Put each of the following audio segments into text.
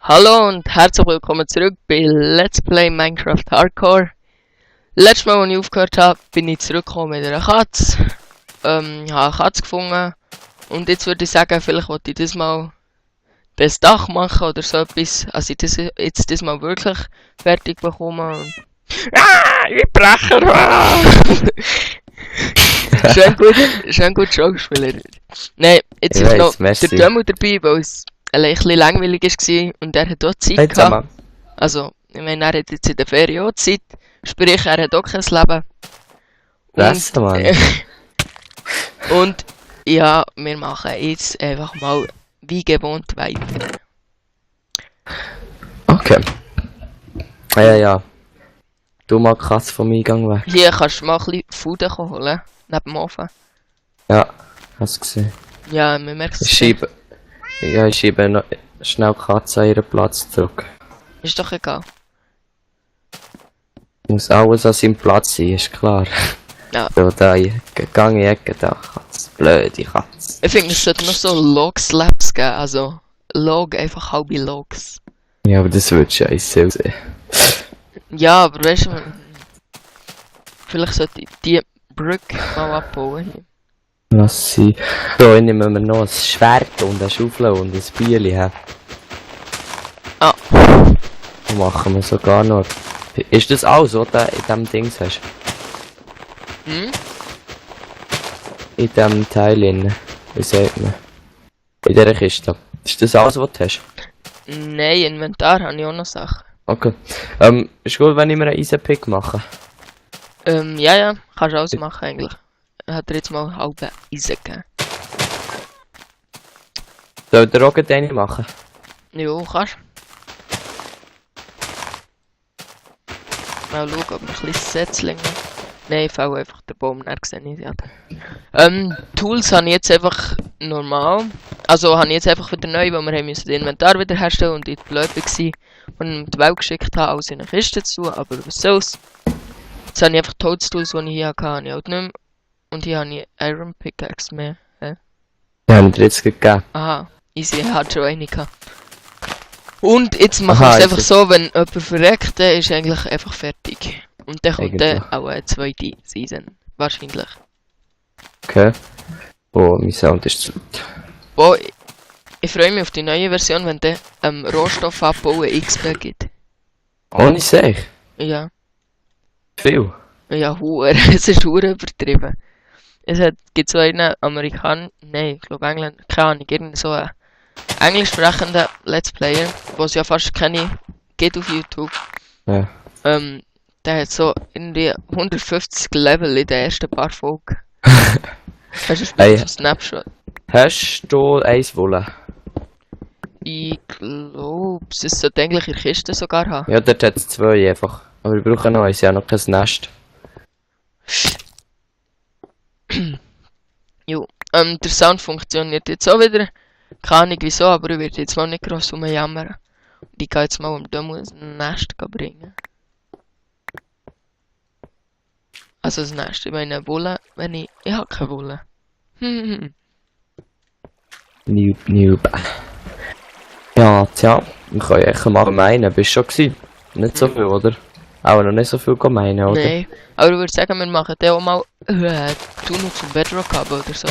Hallo und herzlich willkommen zurück bei Let's Play Minecraft Hardcore. Letztes Mal, als ich aufgehört habe, bin ich zurückgekommen mit einer Katze. Habe eine Katze gefunden. Und jetzt würde ich sagen, vielleicht wollte ich das mal das Dach machen oder so etwas. Also ich das jetzt das mal wirklich fertig bekomme. Und ich breche! Schön gut Schauspieler. Nein, jetzt ist noch der Dömmel dabei, weil es ein bisschen langweilig war und er hat auch Zeit gehabt. Also, ich meine, er hat jetzt in der Ferien auch Zeit, sprich, er hat auch kein Leben. Und ja, wir machen jetzt einfach mal wie gewohnt weiter. Okay. Ja. Du mal krass vom Eingang weg. Hier kannst du mal ein bisschen Food holen, neben dem Ofen. Ja, hast du gesehen. Ja, man merkt es. Ich schiebe noch schnell die Katze an ihren Platz zurück. Ist doch egal. Muss alles an seinem Platz sein, ist klar. Ja. So, da, gang in die Ecke, da, Katze. Blöde Katze. Ich finde, es sollte noch so Log-Slaps geben, also Log, einfach halbe Logs. Ja, aber das wird scheiße aussehen. Ja, aber weißt du, vielleicht sollte ich die Brücke mal abbauen hier. Lass sie. So, ich nehme mir noch ein Schwert und eine Schaufel und ein Bierli her. Ah. Und machen wir sogar noch. Ist das alles, was du in diesem Ding hast? Hm? In diesem Teil drin. Wie sagt man? In dieser Kiste. Ist das alles, was du hast? Nein, Inventar habe ich auch noch Sachen. Okay. Ist gut, wenn ich mir einen Eisenpick mache? Ja, kannst du alles machen eigentlich. Hat er jetzt mal halbe Eisen gegeben. Soll der Rocket eine machen? Jo, kannst. Mal schauen, ob wir ein bisschen Setzlinge. Nein, ich fäll einfach den Baum, dann sehe ich ja. Tools habe ich jetzt einfach normal. Also habe ich jetzt einfach wieder neu, weil wir müssen das Inventar wiederherstellen und ich blöd war, und ihm die Welt geschickt habe, alles in eine Kiste zu tun, aber was soll's. Jetzt habe ich einfach Toadstools, die ich hier hatte, habe ich auch nicht mehr. Und hier habe ich Iron Pickaxe mehr. Die haben dir jetzt gegeben. Aha, easy, ich hatte schon eine gehabt. Und jetzt machen wir es einfach so, wenn jemand verreckt, dann ist eigentlich einfach fertig. Und dann kommt dann auch eine zweite Season. Wahrscheinlich. Okay. Oh, mein Sound ist zu laut. Boah, ich freue mich auf die neue Version, wenn der Rohstoffabbau XP gibt. Ohne Sech? Ja. Viel? Ja, es ist hure übertrieben. Gibt so einen nein, ich glaube England, keine Ahnung, irgend so einen englisch sprechenden Let's Player, wo es ja fast keine geht auf YouTube. Ja. Der hat so irgendwie 150 Level in den ersten paar Folgen. Hast du ein Snapshot? Hast du eins wollen? Ich glaube, es sollte eigentlich in der Kiste sogar haben. Ja, dort hat es zwei einfach. Aber wir brauchen noch eins, ja noch kein Nest. Jo, der Sound funktioniert jetzt auch wieder. Keine Ahnung wieso, aber ich werde jetzt mal nicht gross rumjammern. Und ich gehe jetzt mal um ein Nest bringen. Also das Nest, ich meine Wolle, wenn ich habe keine Wolle. Noob. Ja, tja, wir können echt mal meinen, bist du schon gewesen? Nicht so viel, oder? Aber noch nicht so viel meinen, oder? Nein, aber ich würde sagen, wir machen den auch mal noch zum Bedrock haben oder so.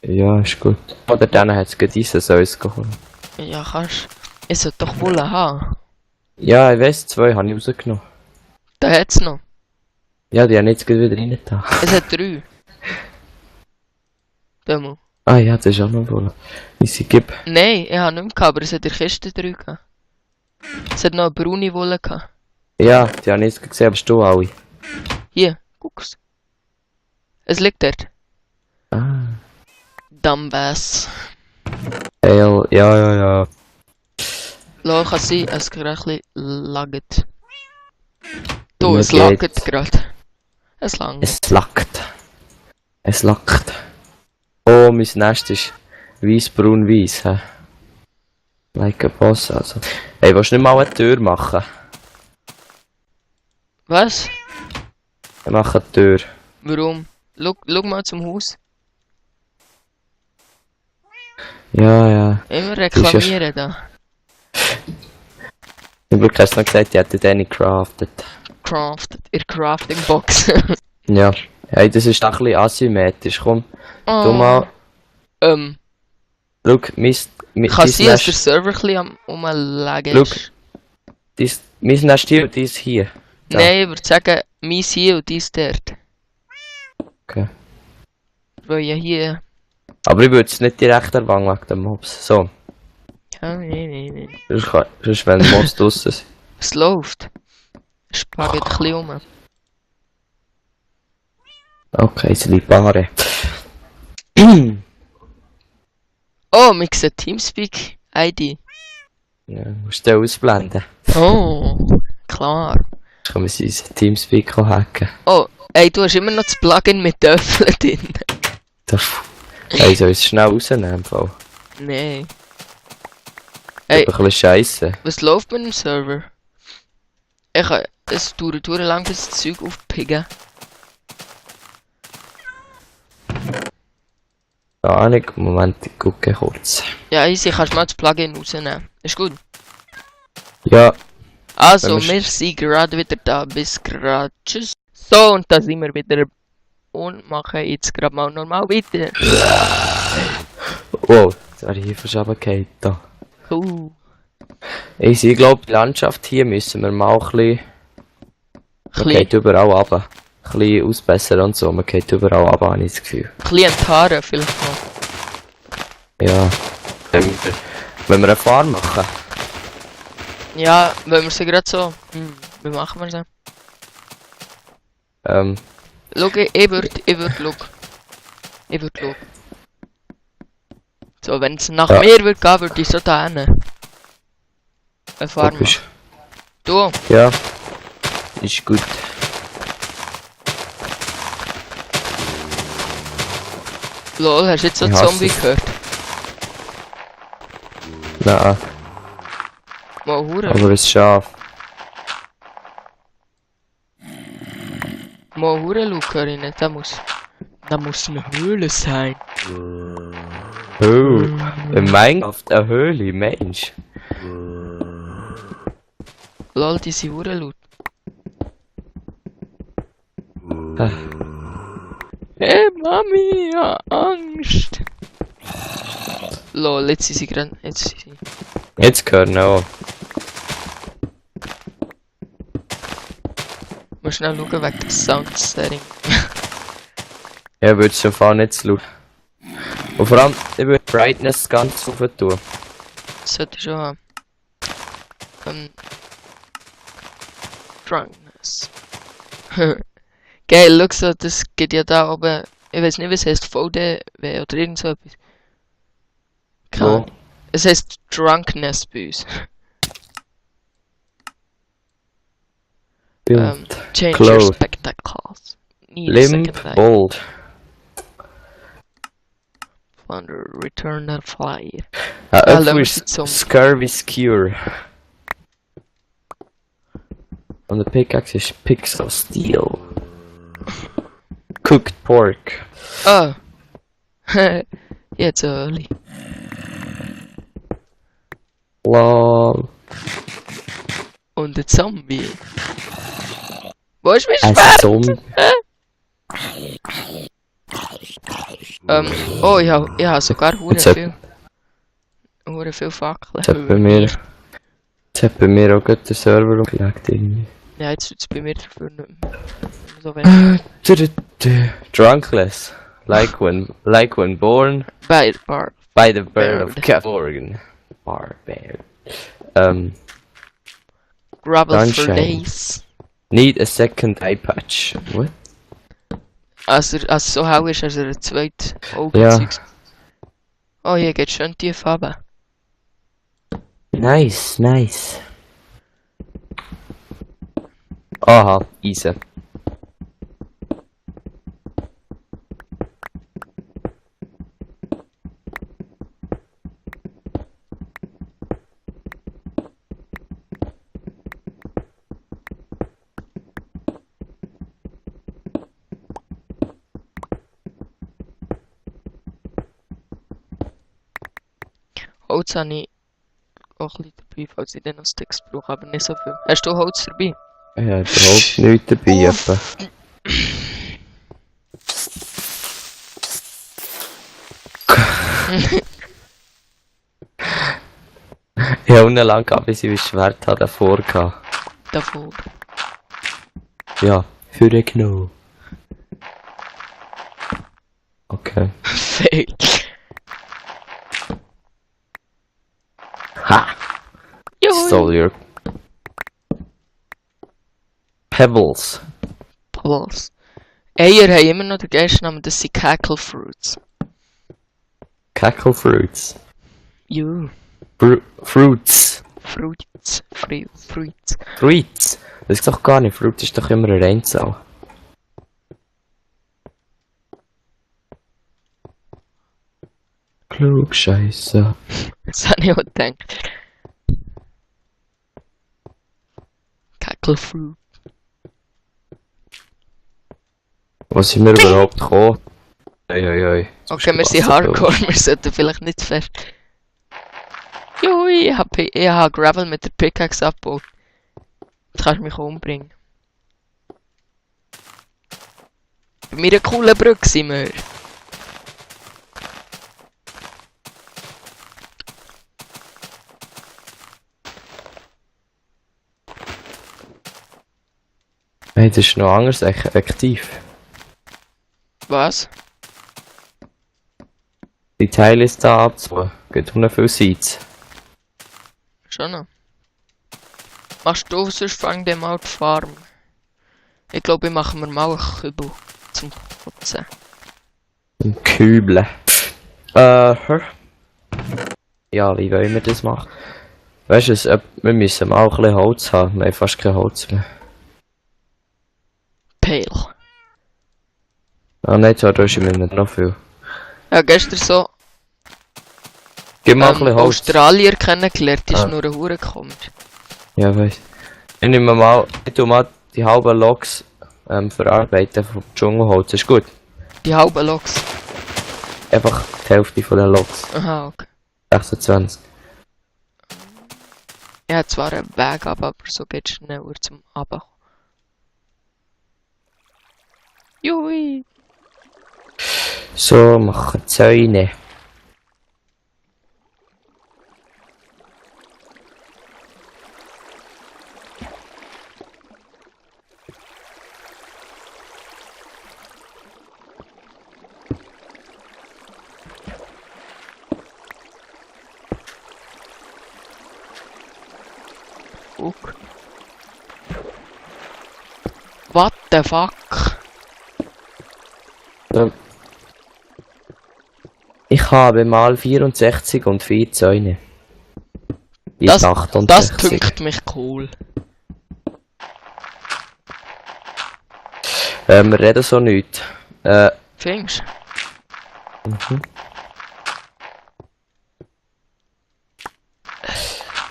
Ja, ist gut. Oder dann hat es diese Säuse geholt. Ja, kannst. Es sollte doch Wolle haben. Ja, ich weiss, zwei habe ich rausgenommen. Da hat es noch. Ja, die haben jetzt wieder rein da. Es hat 3. Demo. Ah ja, das ist auch noch wohl. Easy, gib. Nein, ich habe nicht mehr gehabt, aber es hat in der Kiste 3 gehabt. Es hat noch eine braune Wolle gehabt. Ja, die habe ich jetzt gesehen, aber du alle. Hier, guck's. Es liegt dort. Ah. Dumbass. Ja. Lass kann sein, es gerade ein bisschen laggt. Du, es laggt gerade. Es langt. Es lackt. Oh, mein Nest ist weiss-braun-weiss, hä? Like a boss, also. Hey, willst du nicht mal eine Tür machen? Was? Ich mache eine Tür. Warum? Schau mal zum Haus. Ja. Immer reklamieren da. Zum Glück hast du noch gesagt, die hätten den nicht crafted. Crafted. In Crafting Box. Ja. Hey, das ist doch ein bisschen asymmetrisch. Komm, tu Oh. mal. Kann Dein sein, dass der Nest, Server ein bisschen am Umlegen Schau. ist. mein Nest hier und dies hier. Da. Nein, ich würde sagen, meins hier und dies dort. Okay. Weil ja hier... Aber ich würde es nicht direkt erwangen wegen den Mobs. So. Ja, nee. Sonst wenn die Mobs draussen sind. Es läuft. Es packt ein bisschen um. Okay, es liegt Bare. Oh, wir sehen Teamspeak ID. Ja, musst du ausblenden. Oh, klar. Jetzt können wir unser Teamspeak hacken. Oh, ey, du hast immer noch das Plugin mit Töffeln drin. Hey, soll ich es schnell rausnehmen? Im Fall? Nee. Hey. Ey, Ein bisschen scheisse. was läuft mit dem Server? Es dauert lang, bis das Zeug aufpicken. Keine Ahnung, Moment, ich gucke kurz. Ja, easy, kannst du mal das Plugin rausnehmen. Ist gut. Ja, Also, Wenn wir wir sind gerade wieder da. Bis gerade. Tschüss. So, und da sind wir wieder. Und machen jetzt gerade mal normal weiter. wow, jetzt wäre ich hier verschaben da. Ich glaube, die Landschaft hier müssen wir mal ein bisschen... Man geht überall runter. Ein bisschen ausbessern und so, man geht überall runter, habe ich das Gefühl. Bisschen enthaaren vielleicht noch. Ja. Wenn wir eine Farm machen. Ja, wenn wir sie gerade so... wie machen wir sie? Schau, ich würd schauen. So, wenn es nach Ja. mir würde gehen, würde ich so da hin. Eine Farm Logisch. machen. Du, Ja. Ist gut. lol, hast du jetzt so Ich einen hasse Zombie es. gehört? Nein, Mal hure. aber ein Schaf. Mal hure Luke, höre ich nicht. Da muss eine Höhle sein. Oh, in Minecraft eine Höhle, Mensch. Lol, die sind hure laut. Hey Mami, ja Angst. Lol, jetzt sind sie gerade. Jetzt sind sie. Jetzt gehören auch. Muss schnell schauen wegen des Sound-Setting. Ja, würde schon fahren nicht zu laut. Und vor allem, ich würde Brightness ganz rauf tun. Das sollte ich schon haben. Drunkness. Geil, schau so, das geht ja da oben. Ich weiß nicht, was heißt VDW oder irgend so etwas. Keine Wo? Ahnung. Es heißt Drunkness bei uns. Build. Change Clothes. your spectacles. Need a Limp, second eye. bold. Plunder, return the flyer. Ein lassen Apfel wir ist sie zum- Scurvy's Cure. Und der Pickaxe ist Pixel Steel. Cooked Pork. Ah! Jetzt early. Lol. Und der Zombie. Wo ist mein Ein Schwert? Zombie. Oh, ich hab sogar Jetzt hat- hure viel Fackeln. Jetzt hat bei mir auch gerade der Server umgelegt irgendwie. Ja, jetzt wird's bei mir dafür nicht mehr so wenig. Drunkless. Like when born Bei Bar. by the bird of Bird. Cavorgan. Barbarian. Gravel for Sunshine. days. Need a second eye patch. What? Als so hell ist, als ein zweites Auge Ja. zeigt. Oh, hier geht schön tief runter. Nice, nice. Aha, easy. Holz habe ich auch ein bisschen dabei, falls ich dann noch Sticks brauche, aber nicht so viel. Hast du Holz dabei? Ich habe überhaupt nichts dabei. Etwa. Ich habe nicht lange gehabt, bis ich mein Schwert habe davor gehabt. Davor. Ja, für den Knopf. Okay. Fail. Ha! Juhu. Stole your Pebbles. Pebbles. Eier haben immer noch den gleichen Namen, das sind Cackle Fruits. Cackle Fruits. Juhu. Fruits. Fruits. Fruits. Das ist doch gar nicht. Fruit ist doch immer eine Einzahl. Klugscheisser. Das habe ich auch gedacht. Cackle Fruit. Was sind wir überhaupt gekommen? Oi. Okay, wir sind Hardcore, wir sollten vielleicht nicht fest. Jui, ich hab Gravel mit der Pickaxe abgebaut. Jetzt kannst du mich umbringen. Bei mir eine coole Brücke sind wir. Hey, das ist noch anders aktiv. Was? Die Teile ist da abzuholen. Geht noch viel Seeds. Schon noch. Machst du sonst fang dem mal die Farm. Ich glaube, ich mache mir mal einen Kübel zum Kotzen. Ein Kübel. Ja, wie wollen wir das machen? Weißt du, wir müssen mal ein bisschen Holz haben. Wir haben fast kein Holz mehr. Pale. Ah nein, zwar da ist mir nicht noch viel. Ja, gestern so Gib mal ein bisschen Holz. Australier kennengelernt, ist Ah. nur ein Hure komisch. Ja, weiss. Ich tu mal die halben Logs verarbeiten vom Dschungelholz. Ist gut. Die halben Loks. Einfach die Hälfte von den Logs. Aha, okay. 26. Ich habe zwar einen Weg ab, aber so geht es schneller zum Abkommen. Jui! So, machen Zäune. Guck. What the fuck? Ich habe mal 64 und 4 Zäune. Das 68. dünkt mich cool. Wir reden so nicht. Findest du?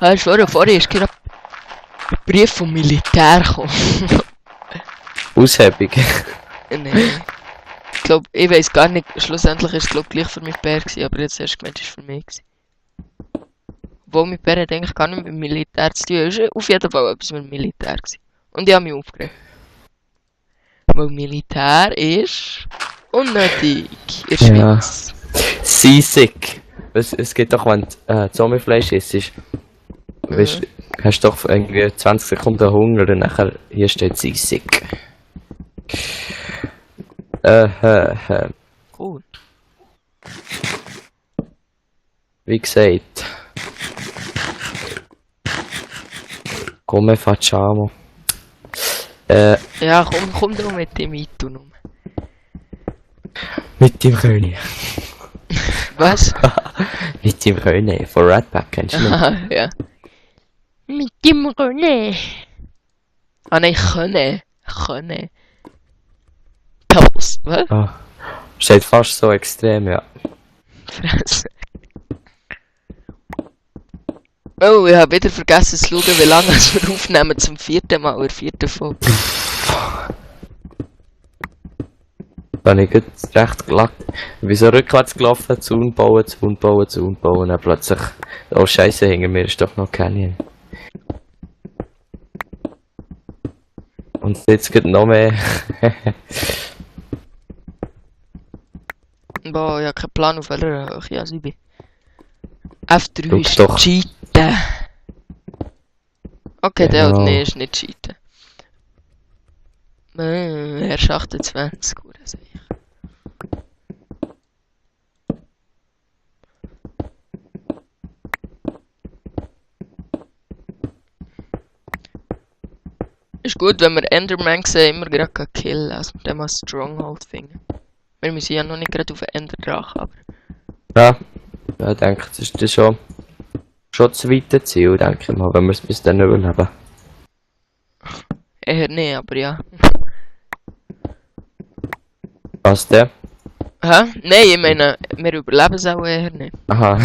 Ich schwöre, vorher ist gerade ein Brief vom Militär gekommen. Aushebung. Nein. Ich glaube, ich weiß gar nicht, schlussendlich ist es glaube gleich für mich Bär gewesen, aber jetzt erst gemeint, es war für mich gewesen. Obwohl mit Bär hat eigentlich gar nicht mit dem Militär zu tun, ist auf jeden Fall etwas mit dem Militär gewesen. Und ich habe mich aufgeregt. Weil Militär ist unnötig in der Ja. Schweiz. Seasick. Es geht doch, wenn du Zombiefleisch isst. Weißt, hast du doch irgendwie 20 Sekunden Hunger und nachher hier steht Seasick. Cool. Wie gesagt. Come facciamo. Ja, komm doch mit dem Iton um. Mit dem König. Was? Mit dem König von Redback, kennst du nicht? Aha, ja. Mit dem René. Ah nein, Können. Pebbles, was? Ah, steht fast so extrem, ja. Fresse. Oh, ich habe wieder vergessen zu schauen, wie lange wir aufnehmen zum 4. Mal oder 4. Folge. Dann habe ich jetzt recht gelackt. Ich bin so rückwärts gelaufen, Zaun bauen, und dann plötzlich, oh Scheiße, hinter mir ist doch noch Canyon. Und jetzt geht noch mehr. Boah, ich habe keinen Plan, auf welcher Höhe ich bin. F3 Schau ist doch. Cheaten. Okay, der Genau. nee, ist nicht Cheaten. Er ist 28, gut, sehe ich. Ist gut, wenn wir Enderman sehen, immer gerade killen, also mit dem als Stronghold finden. Wir müssen ja noch nicht gerade auf den Enderdrache, aber... Ja, ich denke, das ist schon das weite Ziel, denke ich mal, wenn wir es bis dann überleben. Eher nicht, aber ja. Was denn? Hä? Nein, ich meine, wir überleben es auch eher nicht. Aha.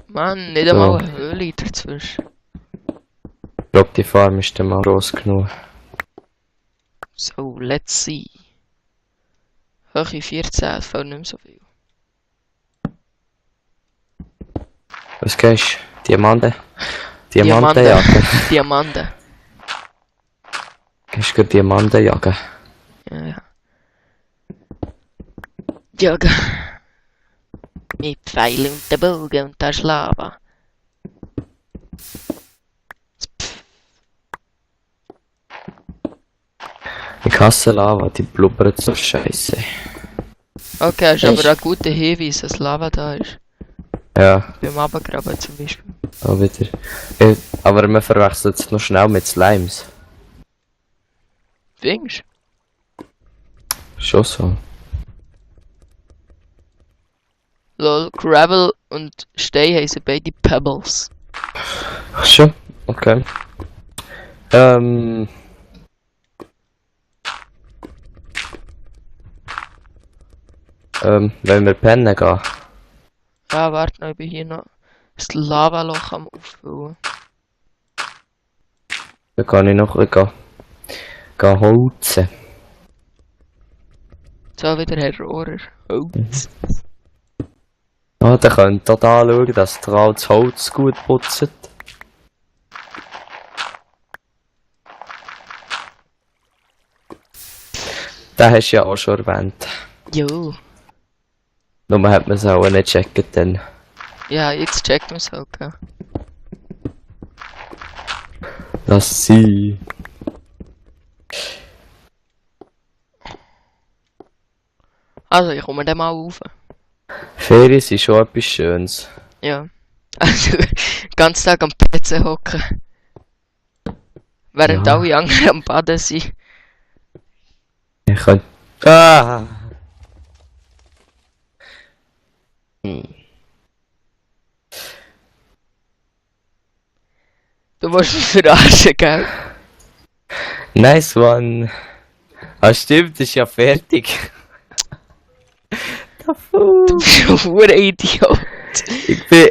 Mann, nicht So. einmal eine Höhle dazwischen. Ich glaube, die Farm ist dann mal groß genug. So, let's see. Höhe 14, es fällt nicht mehr so viel. Was gehst du? Diamanten? Diamanten jagen. Diamanten. Gehst du Diamanten jagen? Ja, ja. Jagen. Mit Pfeilen und der Bogen und der Lava. Ich hasse Lava, die blubbert so scheiße. Okay, ist Echt? aber ein guter Hinweis, dass Lava da ist. Ja, Beim Abgraben zum Beispiel. auch wieder. Aber man verwechselt es noch schnell mit Slimes. Findest Schon so. du? Lol, Gravel und Stein heißen beide Pebbles. Schon? Okay. Wenn wir pennen gehen. Ja, warte noch, ich bin hier noch das Lavaloch am Auffüllen. Dann kann ich noch ein bisschen gehen holzen. So, wieder Herr Rohrer. Oh. Ah, dann könnt ihr da schauen, dass ihr all das Holz gut putzt. Den hast du ja auch schon erwähnt. Jo. Nur hat man es auch nicht checken dann. Ja, jetzt checkt man es auch, gell? Lass sie. Also, ich komme dann mal rauf. Ferien sind schon etwas Schönes. Ja. Also, den ganzen Tag am PC hocken. Während Ja. alle anderen am Baden sind. Ich kann. Ah! Du musst mich verarschen, gell? Nice one. Ah, stimmt, ist ja fertig. Du bist ein verdammter Idiot. Ich bin.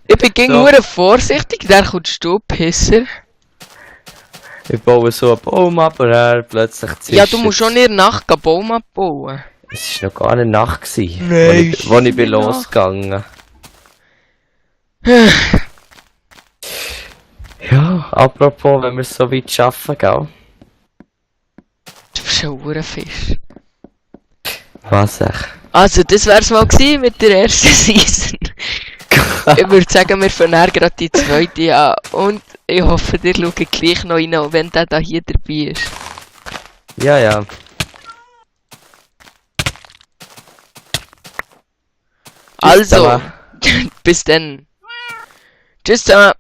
Ich bin gegen So. nur vorsichtig, dann kommst du, Pisser. Ich baue so einen Baum ab und dann plötzlich Ja, du musst schon in der Nacht einen Baum abbauen. Es war noch gar nicht Nacht, gewesen, Nein, wo ich bin nicht Nacht. losgegangen. Ja, apropos, wenn wir es so weit schaffen, gell? Du bist ein Uhrenfisch. Was echt? Also, das wär's mal gewesen mit der ersten Season. Ich würde sagen, wir fangen gerade die zweite an. Und ich hoffe, ihr schaut gleich noch rein, auch wenn der da hier dabei ist. Ja, ja. Also, zusammen. bis dann. Tschüss zusammen.